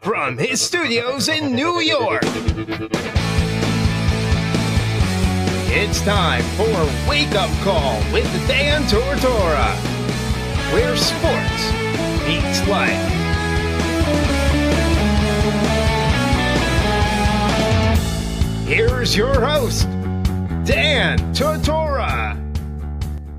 from his studios in New York, it's time for Wake Up Call with Dan Tortora, where sports meets life. Here's your host, Dan Tortora.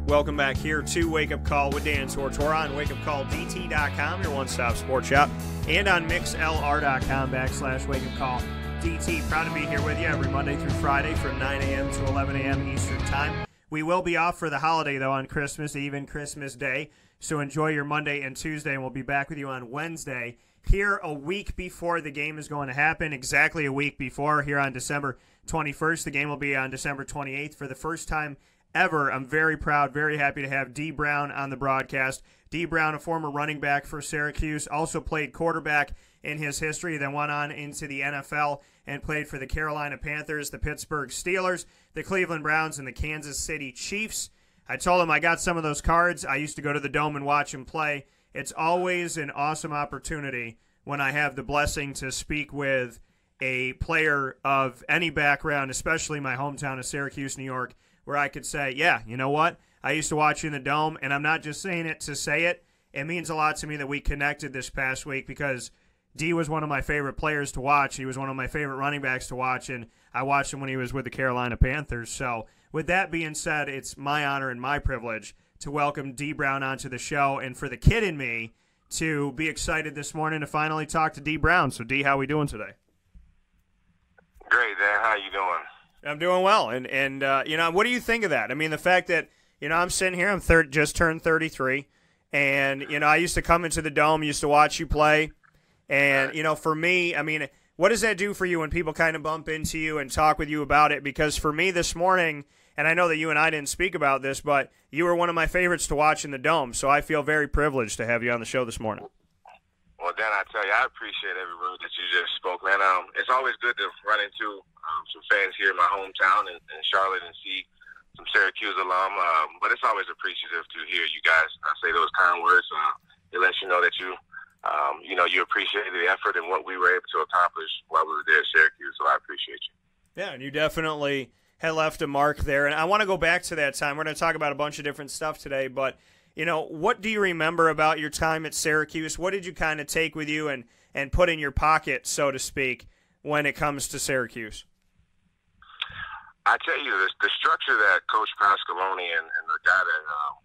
Welcome back here to Wake Up Call with Dan Tortora on WakeUpCallDT.com, your one-stop sports shop, and on MixLR.com/WakeUpCallDT. Proud to be here with you every Monday through Friday from 9 a.m. to 11 a.m. Eastern Time. We will be off for the holiday, though, on Christmas Eve and Christmas Day, so enjoy your Monday and Tuesday, and we'll be back with you on Wednesday. Here a week before the game is going to happen, exactly a week before, here on December 21st. The game will be on December 28th for the first time ever. I'm very proud, very happy to have D. Brown on the broadcast. D. Brown, a former running back for Syracuse, also played quarterback in his history, then went on into the NFL and played for the Carolina Panthers, the Pittsburgh Steelers, the Cleveland Browns, and the Kansas City Chiefs. I told him I got some of those cards. I used to go to the Dome and watch him play. It's always an awesome opportunity when I have the blessing to speak with a player of any background, especially my hometown of Syracuse, New York, where I could say, yeah, you know what? I used to watch you in the Dome, and I'm not just saying it to say it. It means a lot to me that we connected this past week because D was one of my favorite players to watch. He was one of my favorite running backs to watch, and I watched him when he was with the Carolina Panthers. So with that being said, it's my honor and my privilege to welcome D. Brown onto the show, and for the kid in me to be excited this morning to finally talk to D. Brown. So, D, how are we doing today? Great, Dan. How you doing? I'm doing well, and you know, what do you think of that? I mean, the fact that, you know, I'm sitting here, just turned 33, and, you know, I used to come into the Dome, used to watch you play, and, you know, for me, I mean, what does that do for you when people kind of bump into you and talk with you about it? Because for me this morning, and I know that you and I didn't speak about this, but you were one of my favorites to watch in the Dome, so I feel very privileged to have you on the show this morning. Well, Dan, I tell you, I appreciate every word that you just spoke, man. It's always good to run into some fans here in my hometown in Charlotte and see some Syracuse alum, but it's always appreciative to hear you guys say those kind words. It lets you know that you appreciated the effort and what we were able to accomplish while we were there at Syracuse, so I appreciate you. Yeah, and you definitely had left a mark there, and I want to go back to that time. We're going to talk about a bunch of different stuff today, but you know, what do you remember about your time at Syracuse? What did you kind of take with you and put in your pocket, so to speak, when it comes to Syracuse? I tell you, the structure that Coach Pasqualoni and the guy that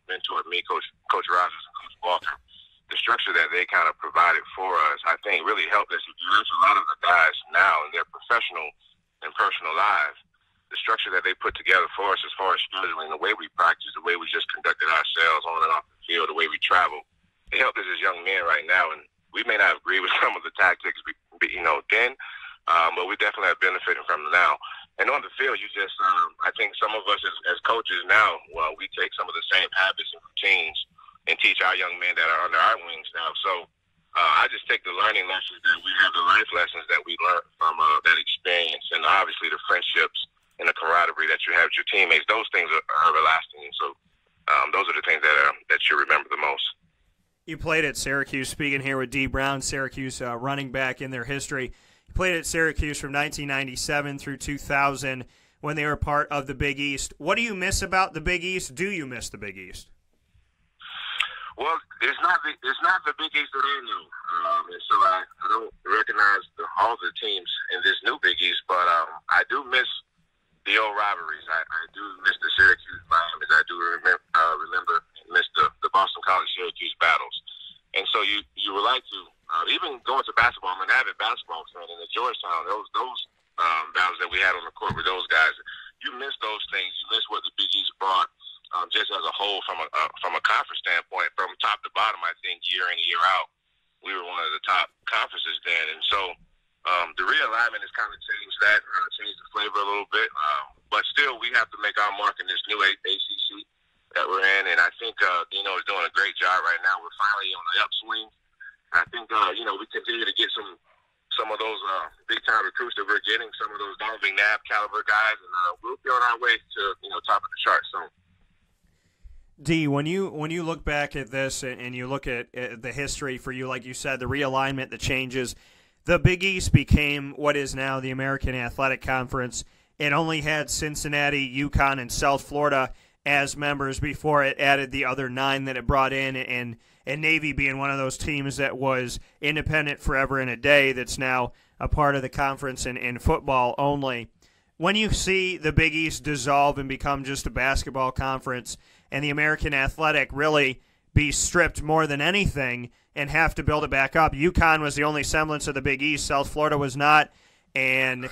mentored me, Coach Rogers and Coach Walter, the structure that they kind of provided for us, I think really helped us. If you ask a lot of the guys now in their professional and personal lives, the structure that they put together for us as far as scheduling, the way we practice, the way we just conducted ourselves on and off the field, the way we travel, it helped us as young men right now. And we may not agree with some of the tactics, then, but we definitely have benefited from them now. And on the field, you just, I think some of us as coaches now, well, we take some of the same habits and routines and teach our young men that are under our wings now. So I just take the learning lessons that we have, the life lessons that we learned from that experience, and obviously the friendships and the camaraderie that you have with your teammates. Those things are everlasting. And so those are the things that you remember the most. You played at Syracuse, speaking here with D. Brown, Syracuse running back in their history. You played at Syracuse from 1997 through 2000 when they were part of the Big East. What do you miss about the Big East? Do you miss the Big East? Well, it's not the Big East that I know. And so I don't recognize all the teams in this new Big East, but I do miss the old rivalries. I do miss the Syracuse Lions. I do remember and miss the Boston College-Syracuse battles. And so you would like to, even going to basketball, I'm an avid basketball fan, and the Georgetown, those battles that we had on the court with those guys, you miss those things. You miss what the Big East brought just as a whole from a conference standpoint. From top to bottom, I think year in, year out, we were one of the top conferences then. And so the realignment has kind of changed that, changed the flavor a little bit. But still, we have to make our mark in this new ACC that we're in. And I think Dino is doing a great job right now. We're finally on the upswing. I think, we continue to get some of those big-time recruits that we're getting, some of those Donovan McNabb caliber guys, and we'll be on our way to, top of the chart soon. D, when you look back at this and you look at the history for you, like you said, the realignment, the changes, the Big East became what is now the American Athletic Conference. It only had Cincinnati, UConn, and South Florida as members before it added the other 9 that it brought in, and Navy being one of those teams that was independent forever and a day that's now a part of the conference in football only. When you see the Big East dissolve and become just a basketball conference and the American Athletic really be stripped more than anything and have to build it back up, UConn was the only semblance of the Big East, South Florida was not, and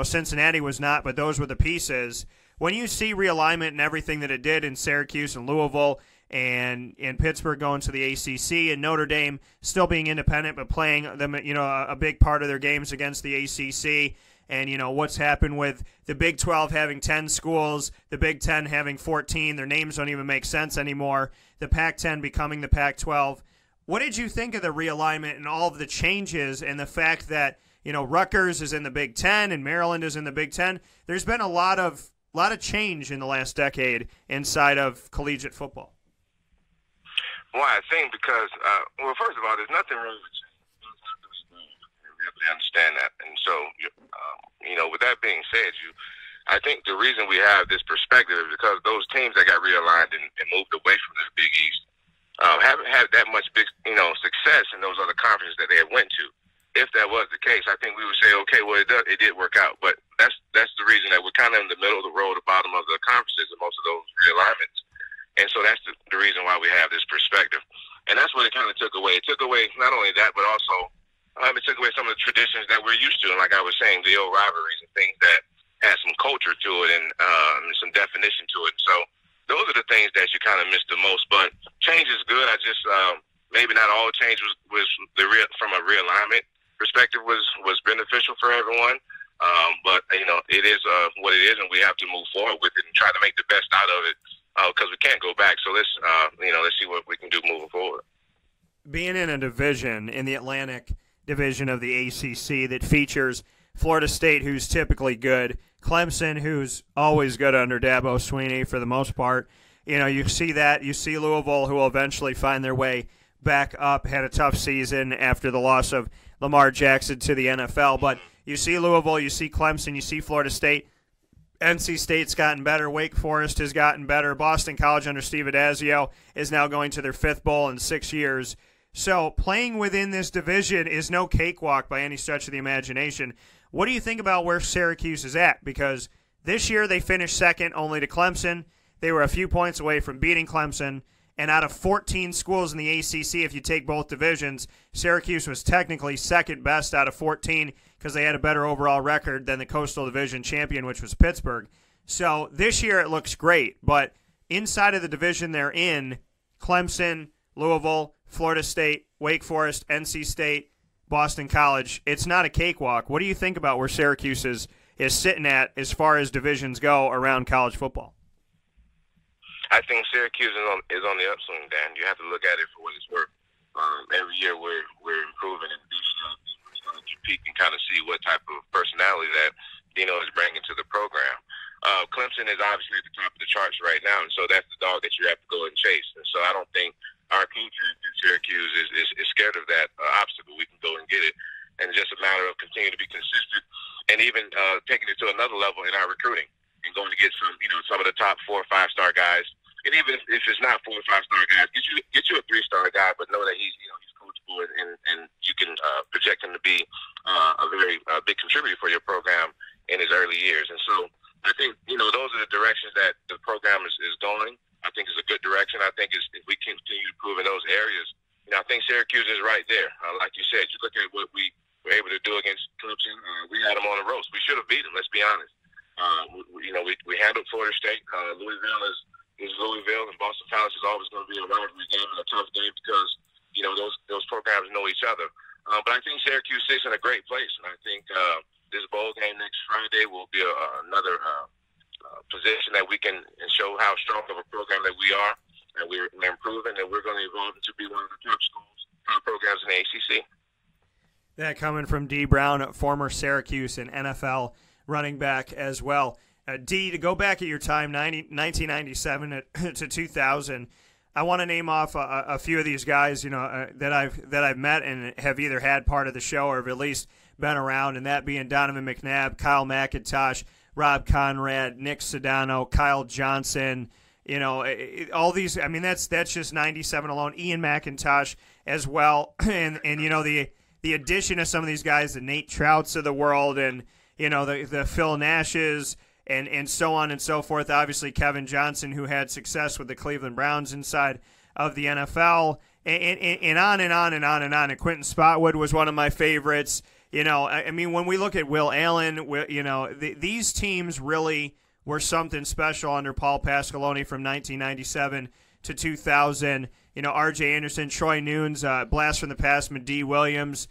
Cincinnati was not, but those were the pieces. When you see realignment and everything that it did in Syracuse and Louisville and Pittsburgh going to the ACC and Notre Dame still being independent but playing them, a big part of their games against the ACC, and what's happened with the Big 12 having 10 schools, the Big 10 having 14, their names don't even make sense anymore, the Pac-10 becoming the Pac-12. What did you think of the realignment and all of the changes and the fact that Rutgers is in the Big 10 and Maryland is in the Big 10? There's been a lot of change in the last decade inside of collegiate football. Well, I think because, first of all, there's nothing wrong with change. We have to understand that. And so, with that being said, I think the reason we have this perspective is because those teams that got realigned and moved away from the Big East haven't had that much big, success in those other conferences that they had went to. If that was the case, I think we would say, okay, well, it did work out. But that's the reason that we're kind of in the middle of the road, the bottom of the conferences in most of those realignments. And so that's the reason why we have this perspective. And that's what it kind of took away. It took away not only that, but also it took away some of the traditions that we're used to. And like I was saying, the old rivalries and things that had some culture to it and some definition to it. So those are the things that you kind of miss the most. But change is good. I just maybe not all change was from a realignment perspective was beneficial for everyone. But it is what it is, and we have to move forward with it and try to make the best out of it because we can't go back. So let's see what we can do moving forward. Being in a division in the Atlantic Division of the ACC that features Florida State, who's typically good, Clemson, who's always good under Dabo Swinney for the most part. You see that. You see Louisville, who will eventually find their way back up, had a tough season after the loss of Lamar Jackson to the NFL. But you see Louisville, you see Clemson, you see Florida State. NC State's gotten better. Wake Forest has gotten better. Boston College under Steve Adazio is now going to their 5th bowl in 6 years. So playing within this division is no cakewalk by any stretch of the imagination. What do you think about where Syracuse is at? Because this year they finished second only to Clemson. They were a few points away from beating Clemson. And out of 14 schools in the ACC, if you take both divisions, Syracuse was technically second best out of 14 because they had a better overall record than the Coastal Division champion, which was Pittsburgh. So this year it looks great. But inside of the division they're in, Clemson, Louisville, Florida State, Wake Forest, NC State, Boston College, it's not a cakewalk. What do you think about where Syracuse is sitting at as far as divisions go around college football? I think Syracuse is on the upswing, Dan. You have to look at it for what it's worth. Every year we're improving, and we're going to peek and kind of see what type of personality that Dino is bringing to the program. Clemson is obviously at the top of the charts right now, and so that's the dog that you have to go and chase. And so I don't think our culture in Syracuse is scared of that obstacle. We can go and get it, and it's just a matter of continuing to be consistent and even taking it to another level in our recruiting and going to get some of the top 4 or 5 star guys. And even if it's not 4 or 5 star guys, get you a 3-star guy, but know that he's coachable and you can project him to be a very big contributor for your program in his early years. And so I think those are the directions that the program is going. I think it's a good direction. I think if we continue to improve in those areas, I think Syracuse is right there. Like you said, you look at what we were able to do against Clemson. We had them on the ropes. We should have beat them. Let's be honest. We handled Florida State. Louisville is Louisville, and Boston College is always going to be a rivalry game and a tough game because those programs know each other. But I think Syracuse sits in a great place, and I think this bowl game next Friday will be another position that we can show how strong of a program that we are, and we're improving, and we're going to evolve to be one of the top programs in the ACC. That coming from D. Brown, former Syracuse and NFL running back as well. D, to go back at your time, 1997 to 2000, I want to name off a few of these guys, that I've met and have either had part of the show or have at least been around, and that being Donovan McNabb, Kyle McIntosh, Rob Conrad, Nick Sedano, Kyle Johnson. All these. I mean, that's just 97 alone. Ian McIntosh as well, and the addition of some of these guys, the Nate Trouts of the world, and the Phil Nashes. And so on and so forth. Obviously, Kevin Johnson, who had success with the Cleveland Browns inside of the NFL, and on and on and on and on. And Quentin Spotwood was one of my favorites. I mean, when we look at Will Allen, these teams really were something special under Paul Pasqualoni from 1997 to 2000. R.J. Anderson, Troy Nunes, Blast from the Past, Medee Williams,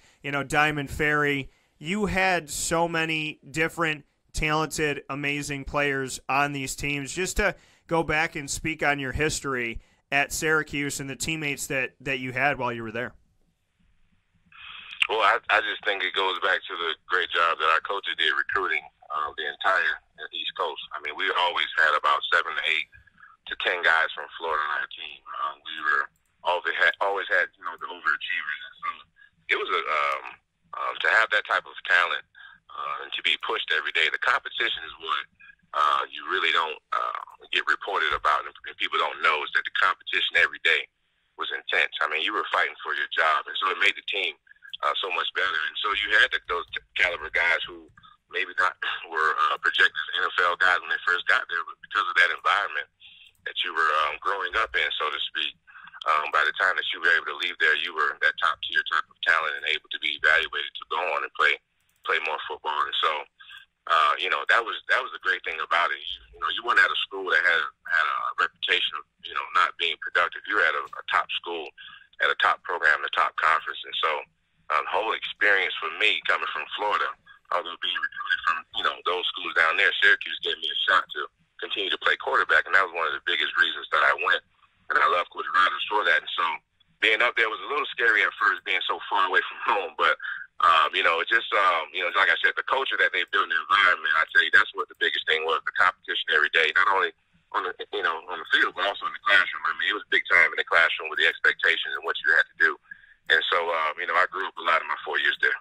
Diamond Ferry. You had so many different talented, amazing players on these teams. Just to go back and speak on your history at Syracuse and the teammates that you had while you were there. Well, I just think it goes back to the great job that our coaches did recruiting the entire East Coast. I mean, we always had about 7 to 8 to 10 guys from Florida on our team. We were always had the overachievers. And so it was to have that type of talent and to be pushed every day. The competition is what you really don't get reported about, and people don't know, is that the competition every day was intense. I mean, you were fighting for your job, and so it made the team so much better. And so you had those caliber guys who maybe not were projected as NFL guys when they first got there, but because of that environment that you were growing up in, so to speak, by the time that you were able to leave there, you were that top-tier type of talent and able to be evaluated to go on and play more football. And so, that was the great thing about it. You weren't at a school that had a reputation of, not being productive. You were at a top school, at a top program, a top conference. And so, the whole experience for me coming from Florida, although being recruited from, those schools down there, Syracuse gave me a shot to continue to play quarterback. And that was one of the biggest reasons that I went. And I love Coach Rodgers for that. And so, being up there was a little scary at first, being so far away from home, but like I said, the culture that they built in the environment, I tell you, that's what the biggest thing was, the competition every day, not only on the field, but also in the classroom. I mean, it was big time in the classroom with the expectations and what you had to do. And so, I grew up a lot in my 4 years there.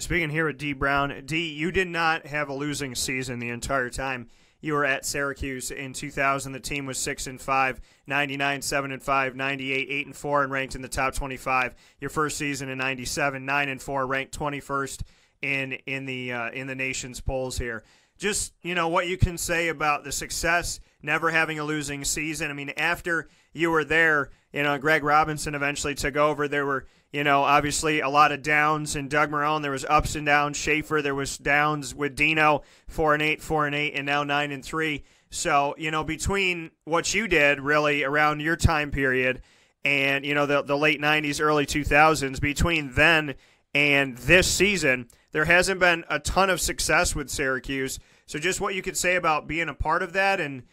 Speaking here with D. Brown, D, you did not have a losing season the entire time you were at Syracuse. In 2000, the team was 6-5, 99, 7-5, 98, 8-4, and ranked in the top 25. Your first season in 97, 9-4, ranked 21st in the nation's polls here. Just what you can say about the success, never having a losing season. I mean, after you were there, Greg Robinson eventually took over. There were obviously a lot of downs in Doug Marrone. There was ups and downs. Schaefer, there was downs with Dino, 4-8, and now 9-3. So, between what you did really around your time period and, the late 90s, early 2000s, between then and this season, there hasn't been a ton of success with Syracuse. So just what you could say about being a part of that and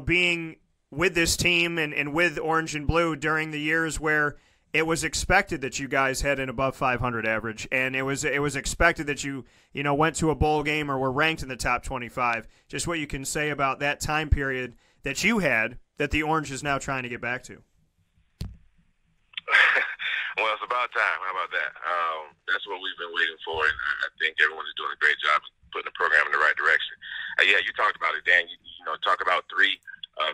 being with this team and with Orange and Blue during the years where it was expected that you guys had an above 500 average, and it was expected that you went to a bowl game or were ranked in the top 25. Just what you can say about that time period that you had that the Orange is now trying to get back to. Well, it's about time. How about that? That's what we've been waiting for, and I think everyone is doing a great job of putting the program in the right direction. Yeah, you talked about it, Dan. You talk about 3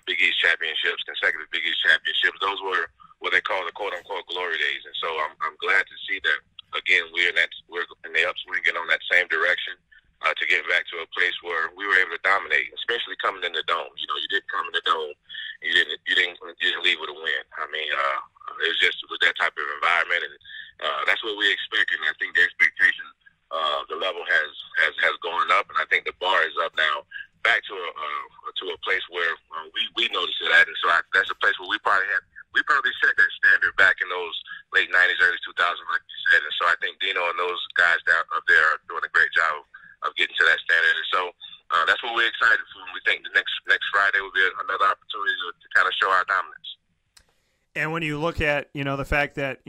Big East championships, consecutive Big East championships. Those were what they call the quote-unquote glory days, and so I'm glad to see that again. We're in the upswing and on that same direction to get back to a place where we were able to dominate, especially coming in the dome. You didn't come in the dome, you didn't leave with a win. I mean, it was just with that type of environment, and that's what we expect. And I think the expectation, the level has gone up, and I think the bar is up now, back to a place where we noticed it at, and so that's a place where we probably set that standard back in those late 90s, early 2000s, like you said. And so I think Dino and those guys down up there are doing a great job of getting to that standard. And so that's what we're excited for. And we think the next Friday will be another opportunity to kind of show our dominance. And when you look at, the fact that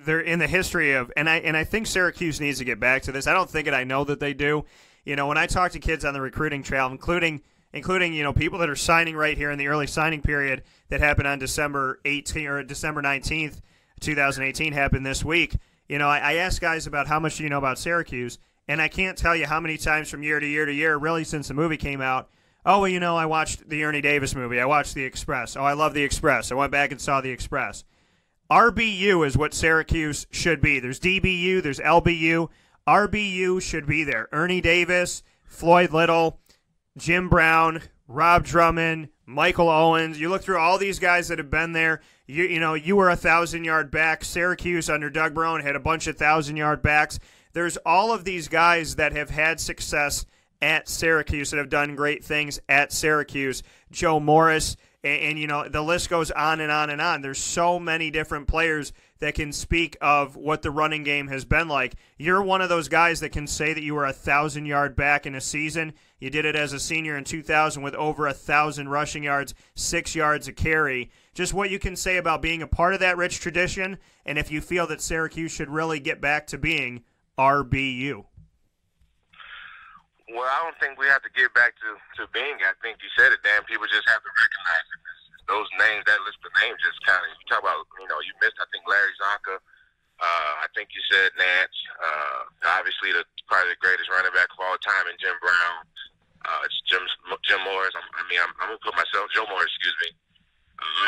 they're in the history of, and I think Syracuse needs to get back to this. I don't think it. I know that they do. When I talk to kids on the recruiting trail, including including, people that are signing right here in the early signing period that happened on December 18th or December 19th, 2018 happened this week. I asked guys about how much do you know about Syracuse, and I can't tell you how many times from year to year to year, really since the movie came out, oh, well, I watched the Ernie Davis movie. I watched The Express. Oh, I love The Express. I went back and saw The Express. RBU is what Syracuse should be. There's DBU, there's LBU. RBU should be there. Ernie Davis, Floyd Little, Jim Brown, Rob Drummond, Michael Owens. You look through all these guys that have been there. You were a 1,000-yard back. Syracuse under Doug Marrone had a bunch of 1,000-yard backs. There's all of these guys that have had success at Syracuse that have done great things at Syracuse. Joe Morris, and the list goes on and on and on. There's so many different players that can speak of what the running game has been like. You're one of those guys that can say that you were a 1,000-yard back in a season. You did it as a senior in 2000 with over 1,000 rushing yards, 6 yards a carry. Just what you can say about being a part of that rich tradition, and if you feel that Syracuse should really get back to being RBU. Well, I don't think we have to get back to being. I think you said it, Dan. People just have to recognize it. Those names, that list of names, just kind of, you talk about, you missed, I think, Larry Zonka. I think you said Nance. Obviously, probably the greatest running back of all time, and Jim Brown. It's Jim Morris. I'm going to put myself, Joe Morris, excuse me.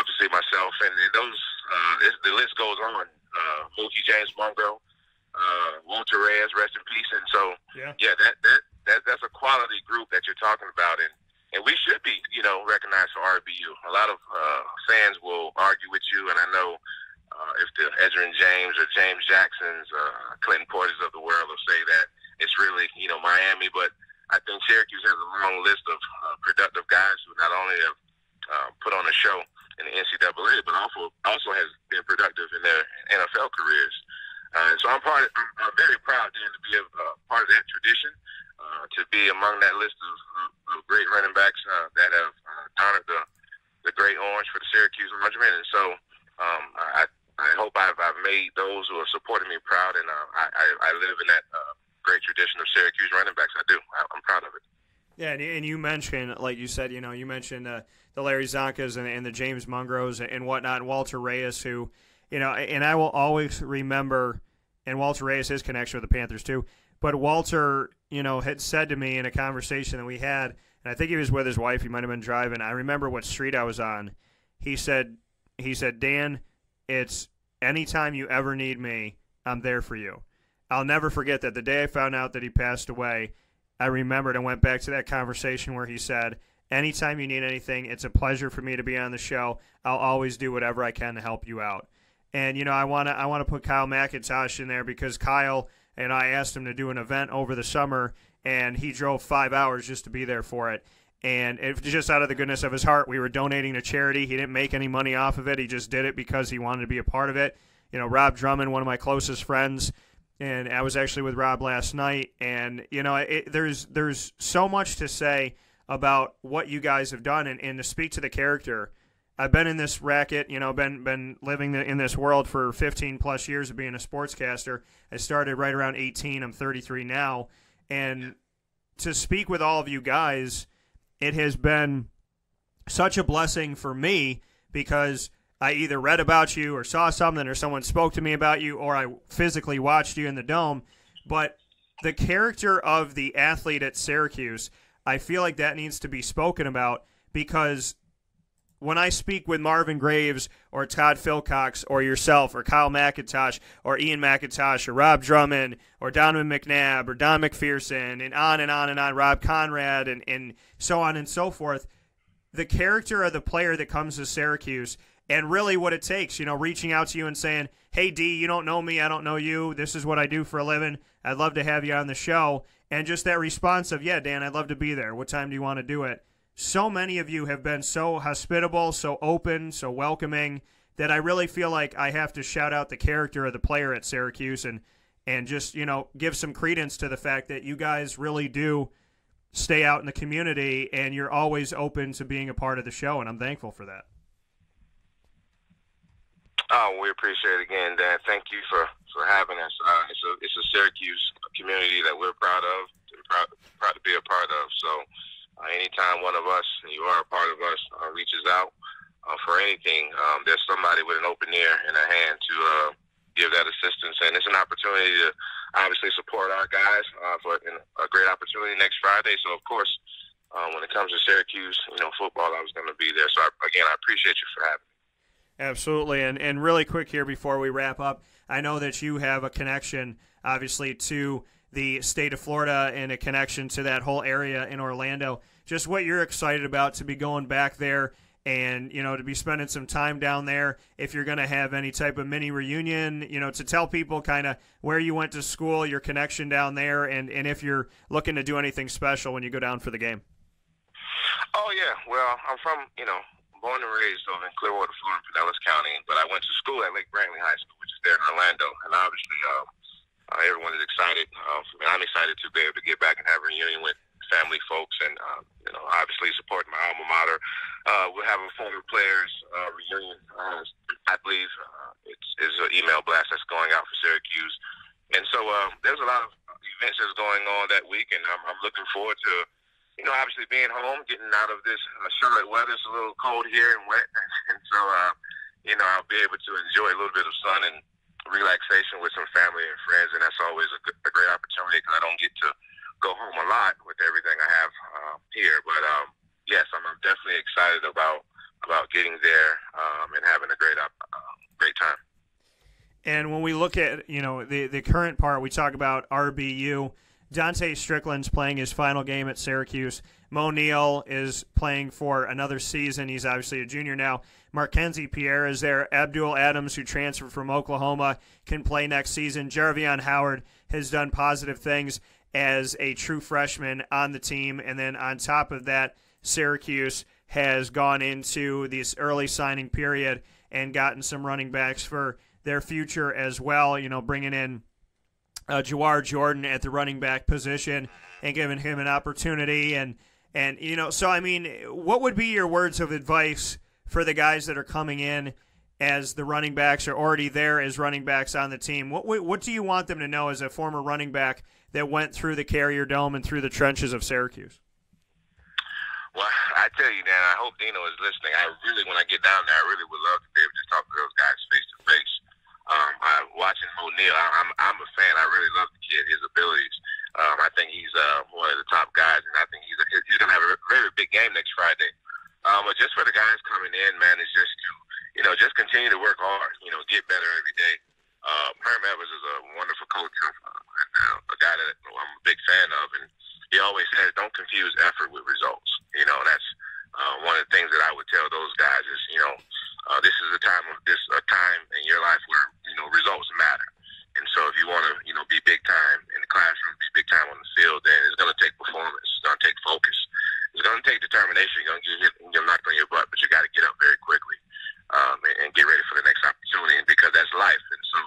Obviously, myself. And those, the list goes on. Mookie James Monroe, Walter Reyes, rest in peace. And so, that's a quality group that you're talking about. And we should be, recognized for RBU. A lot of fans will argue with you, and I know if the Edgerrin James or James Jacksons, Clinton Porters of the world will say that it's really, Miami, but I think Syracuse has a long list of productive guys who not only have put on a show in the NCAA, but also has been productive in their NFL careers. So I'm very proud, Dan, to be a part of that tradition. To be among that list of great running backs that have honored the great orange for the Syracuse Regiment. And so I hope I've made those who have supported me proud, and I live in that great tradition of Syracuse running backs. I do. I'm proud of it. Yeah, and you mentioned, like you said, you mentioned the Larry Zonkas and the James Monroes and whatnot, and Walter Reyes, who, and I will always remember, and Walter Reyes, his connection with the Panthers too, but Walter, had said to me in a conversation that we had, and I think he was with his wife, he might have been driving, I remember what street I was on. He said, Dan, it's anytime you ever need me, I'm there for you. I'll never forget that. The day I found out that he passed away, I remembered and went back to that conversation where he said, anytime you need anything, it's a pleasure for me to be on the show. I'll always do whatever I can to help you out. And, I want to put Kyle McIntosh in there because Kyle and I asked him to do an event over the summer, and he drove 5 hours just to be there for it. And it just out of the goodness of his heart, we were donating to charity. He didn't make any money off of it. He just did it because he wanted to be a part of it. Rob Drummond, one of my closest friends, and I was actually with Rob last night. And, there's so much to say about what you guys have done. And to speak to the character, I've been in this racket, been living in this world for 15-plus years of being a sportscaster. I started right around 18. I'm 33 now. And to speak with all of you guys, it has been such a blessing for me because I either read about you or saw something or someone spoke to me about you or I physically watched you in the Dome. But the character of the athlete at Syracuse, I feel like that needs to be spoken about because when I speak with Marvin Graves or Todd Philcox or yourself or Kyle McIntosh or Ian McIntosh or Rob Drummond or Donovan McNabb or Don McPherson and on and on and on, Rob Conrad and so on and so forth, the character of the player that comes to Syracuse and really what it takes, reaching out to you and saying, hey, D, you don't know me, I don't know you, this is what I do for a living, I'd love to have you on the show, and just that response of, yeah, Dan, I'd love to be there, what time do you want to do it? So many of you have been so hospitable, so open, so welcoming, that I really feel like I have to shout out the character of the player at Syracuse and just, give some credence to the fact that you guys really do stay out in the community and you're always open to being a part of the show, and I'm thankful for that. Oh, we appreciate it again, Dan. Thank you for having us. It's a Syracuse community that we're proud of and proud to be a part of. So anytime one of us obviously support our guys for a great opportunity next Friday. So, of course, when it comes to Syracuse, football, I was going to be there. So, again, I appreciate you for having me. Absolutely. And really quick here before we wrap up, I know that you have a connection, obviously, to the state of Florida and a connection to that whole area in Orlando. Just what you're excited about to be going back there and, to be spending some time down there, if you're going to have any type of mini reunion, to tell people kind of where you went to school, your connection down there, and if you're looking to do anything special when you go down for the game. Oh, yeah. Well, I'm from, born and raised over in Clearwater, Florida, Pinellas County, but I went to school at Lake Brantley High School, which is there in Orlando, and obviously everyone is excited. I'm excited to be able to get back and have a reunion with family folks and, obviously supporting my alma mater. We'll have a former players reunion. I believe it's an email blast that's going out for Syracuse. And so there's a lot of events that's going on that week, and I'm looking forward to, obviously being home, getting out of this Charlotte weather. It's a little cold here and wet. And so, I'll be able to enjoy a little bit of sun and relaxation with some family and friends, and that's always a great opportunity because I don't get to go home a lot with everything I have here. But yes, I'm definitely excited about getting there and having a great time. And when we look at the current part, we talk about RBU. Dante Strickland's playing his final game at Syracuse. Mo Neal is playing for another season. He's obviously a junior now. Markenzie Pierre is there. Abdul Adams, who transferred from Oklahoma, can play next season. Jaravion Howard has done positive things as a true freshman on the team. And then on top of that, Syracuse has gone into this early signing period and gotten some running backs for their future as well, bringing in Jawar Jordan at the running back position and giving him an opportunity. And so, I mean, what would be your words of advice for the guys that are coming in as the running backs are already there as running backs on the team? What do you want them to know as a former running back that went through the Carrier Dome and through the trenches of Syracuse? Well, I tell you, Dan, I hope Dino is listening. When I get down there, I really would love to be able to talk to those guys face to face. Watching O'Neal, I'm a fan. I really love the kid, his abilities. I think he's one of the top guys, and I think he's going to have a very big game next Friday. But just for the guys coming in, man, it's just to, just continue to work hard, get better every day. Herm Evers is a wonderful coach, a guy that I'm a big fan of, and he always says, don't confuse effort with results. That's one of the things that I would tell those guys is, this is a time in your life where, results matter. And so if you want to, be big time in the classroom, be big time on the field, then it's going to take performance. It's going to take focus. It's going to take determination. You're going to get hit and get knocked on your butt, but you got to get up very quickly and get ready for the next opportunity because that's life. And so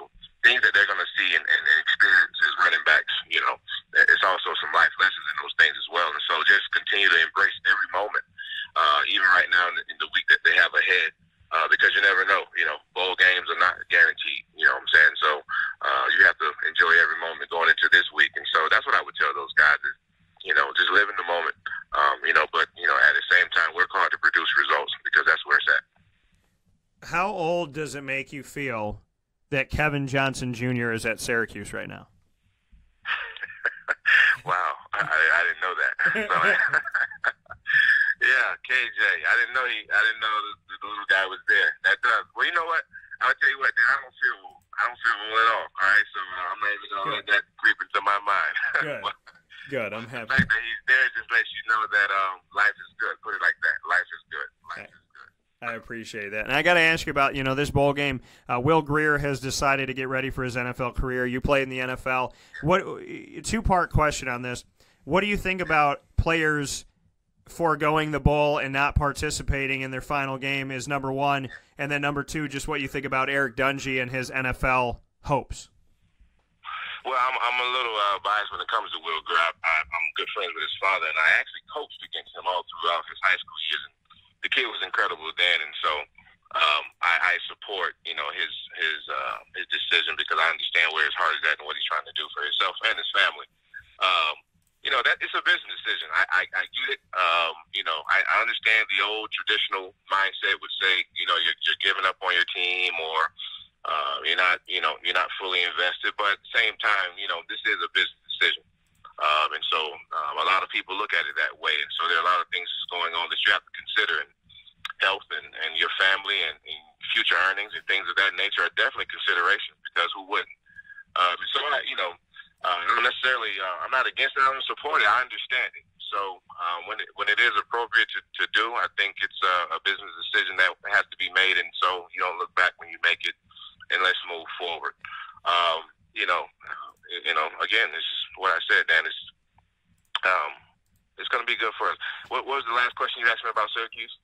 things that they're going to see and experience as running backs, it's also some life lessons in those things as well. And so just continue to embrace every moment, even right now in the week that they have ahead. Because you never know, bowl games are not guaranteed, you know what I'm saying? So you have to enjoy every moment going into this week. And so that's what I would tell those guys is, just live in the moment, but, at the same time, work hard to produce results because that's where it's at. How old does it make you feel that Kevin Johnson Jr. is at Syracuse right now? Wow, I didn't know that. So, yeah, KJ. I didn't know the little guy was there. That does. Well, you know what? I'll tell you what. Dan, I don't feel old at all. All right, so I'm not even gonna let that creep into my mind. Good. I'm happy. The fact that he's there just lets you know that life is good. Put it like that. Life is good. Life is good. I appreciate that. And I got to ask you about, this bowl game. Will Greer has decided to get ready for his NFL career. You played in the NFL. Two-part question on this. What do you think about players foregoing the bowl and not participating in their final game is number one. And then number two, just what you think about Eric Dungy and his NFL hopes. Well, I'm a little biased when it comes to Will Greer. I'm good friends with his father, and I actually coached against him all throughout his high school years. And the kid was incredible then, and so I support his decision because I understand where his heart is at and what he's trying to do for himself and his family. That it's a business decision. I get it. I understand the old traditional mindset would say, you're giving up on your team or you're not fully invested. But at the same time, this is a business decision. And so a lot of people look at it that way. And so there are a lot of things that's going on that you have to consider. And health and your family and future earnings and things of that nature are definitely considerations, because who wouldn't? So I'm necessarily I'm not against it. I don't support it. I understand it. So when it is appropriate to do, I think it's a business decision that has to be made, and so you don't look back when you make it, and let's move forward. Again, this is what I said, Dan. It's going to be good for us. What was the last question you asked me about Syracuse?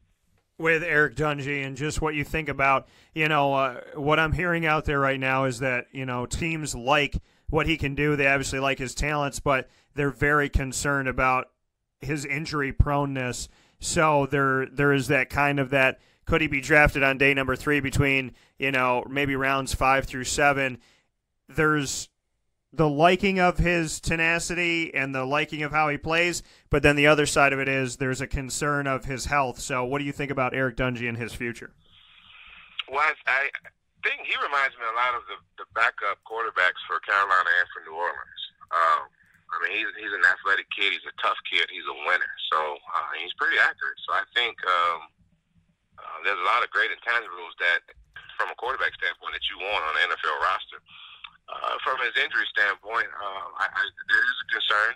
With Eric Dungey, and just what you think about, what I'm hearing out there right now is that, teams like what he can do. They obviously like his talents, but they're very concerned about his injury proneness. So there is that kind of that, could he be drafted on day number 3 between, maybe rounds 5 through 7? There's the liking of his tenacity and the liking of how he plays, but then the other side of it is there's a concern of his health. So what do you think about Eric Dungey and his future? Well, I think he reminds me a lot of the backup quarterbacks for Carolina and for New Orleans. He's an athletic kid. He's a tough kid. He's a winner. So he's pretty accurate. So I think there's a lot of great intangibles that, from a quarterback standpoint, that you want on an NFL roster. From his injury standpoint, there is a concern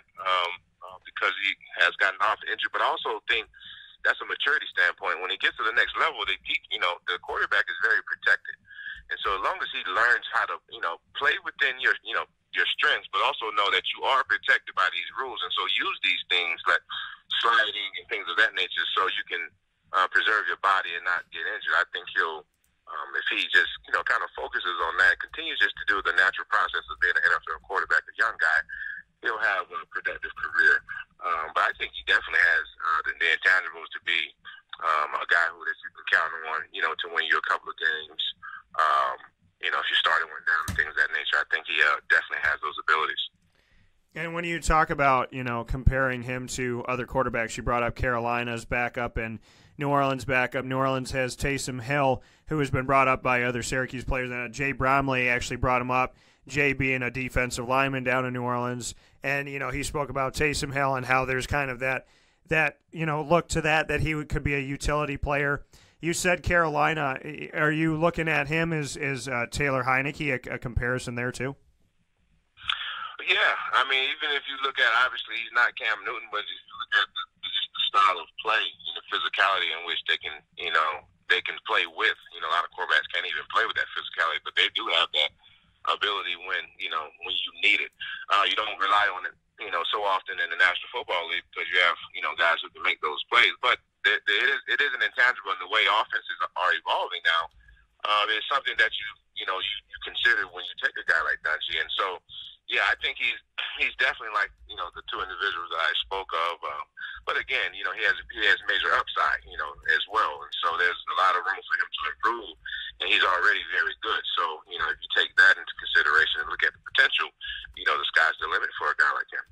because he has gotten off injured, but I also think that's a maturity standpoint. When he gets to the next level, the quarterback is very protected. And so as long as he learns how to, play within your strengths, but also know that you are protected by these rules, and so use these things like sliding and things of that nature so you can preserve your body and not get injured, I think he'll, if he just, kind of focuses on that, continues just to do the natural process of being an NFL quarterback, a young guy, he'll have a productive career. But I think he definitely has the intangibles to be a guy that you can count on, to win you a couple of games. If you started one down, things of that nature, I think he definitely has those abilities. And when you talk about, comparing him to other quarterbacks, you brought up Carolina's backup and New Orleans backup. New Orleans has Taysom Hill, who has been brought up by other Syracuse players. And Jay Bromley actually brought him up, Jay being a defensive lineman down in New Orleans. And, he spoke about Taysom Hill and how there's kind of that look to that he could be a utility player. You said Carolina. Are you looking at him as Taylor Heineke, a comparison there too? Yeah, even if you look at, obviously he's not Cam Newton, but if you look at just the style of play and the physicality in which they can play with. A lot of quarterbacks can't even play with that physicality, but they do have that ability when you need it. You don't rely on it, so often in the National Football League because you have, guys who can make those plays. But it is an intangible in the way offenses are evolving now. It's something that you consider when you take a guy like Dungey. And so, yeah, I think he's definitely like, the two individuals that I spoke of. But again, he has major upside, as well. And so there's a lot of room for him to improve. And he's already very good. So, if you take that into consideration and look at the potential, the sky's the limit for a guy like him.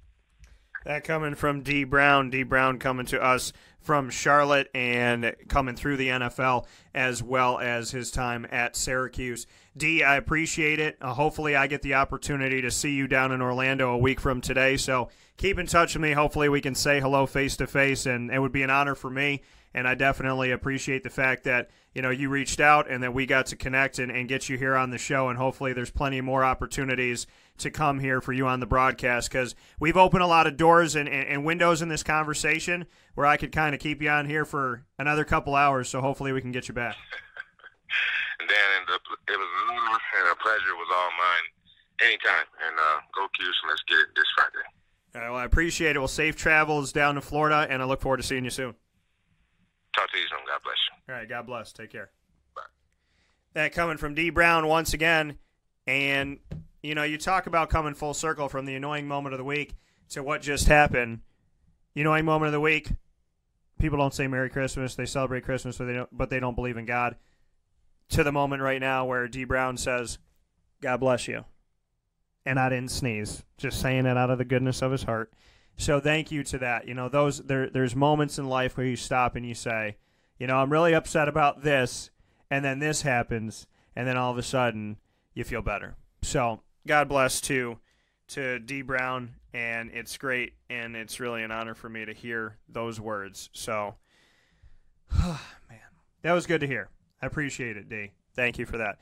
That coming from D. Brown. D. Brown coming to us from Charlotte and coming through the NFL as well as his time at Syracuse. D, I appreciate it. Hopefully I get the opportunity to see you down in Orlando a week from today. So keep in touch with me. Hopefully we can say hello face-to-face, and it would be an honor for me. And I definitely appreciate the fact that, you reached out and that we got to connect and get you here on the show. And hopefully there's plenty more opportunities to come here for you on the broadcast, because we've opened a lot of doors and windows in this conversation where I could kind of keep you on here for another couple hours. So hopefully we can get you back. Dan, it was an honor and a pleasure. It was all mine. Anytime. And go Cuse, and let's get it this Friday. All right, well, I appreciate it. Well, safe travels down to Florida, and I look forward to seeing you soon. Talk to you soon. God bless you. All right, God bless. Take care. Bye. That coming from D. Brown once again. And, you talk about coming full circle from the annoying moment of the week to what just happened. Annoying moment of the week, people don't say Merry Christmas. They celebrate Christmas, but they don't believe in God. To the moment right now where D. Brown says, God bless you. And I didn't sneeze. Just saying it out of the goodness of his heart. So thank you to that. There's moments in life where you stop and you say, I'm really upset about this, and then this happens, and then all of a sudden you feel better. So God bless to to D Brown, and it's great, and it's really an honor for me to hear those words. So, man, that was good to hear. I appreciate it, D. Thank you for that.